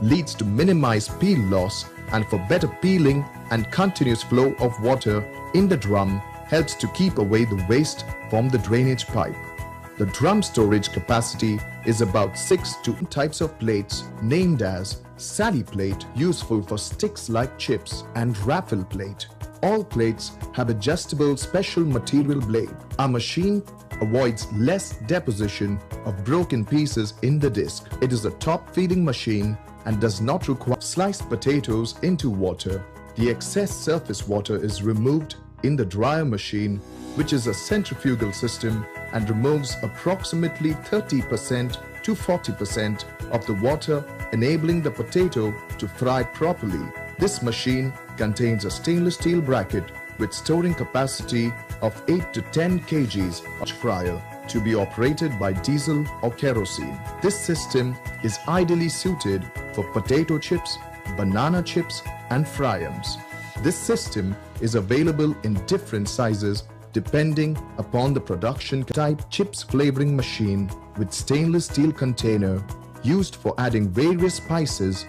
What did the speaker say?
leads to minimized peel loss, and for better peeling and continuous flow of water in the drum helps to keep away the waste from the drainage pipe. The drum storage capacity is about 6 to 8 types of plates named as Sally plate, useful for sticks like chips, and raffle plate. All plates have adjustable special material blade. Our machine avoids less deposition of broken pieces in the disc. It is a top feeding machine and does not require sliced potatoes into water. The excess surface water is removed in the dryer machine, which is a centrifugal system and removes approximately 30% to 40% of the water, enabling the potato to fry properly. This machine contains a stainless steel bracket with storing capacity of 8 to 10 kgs of fryer to be operated by diesel or kerosene. This system is ideally suited for potato chips, banana chips, and fryams. This system is available in different sizes depending upon the production type. Chips flavoring machine with stainless steel container used for adding various spices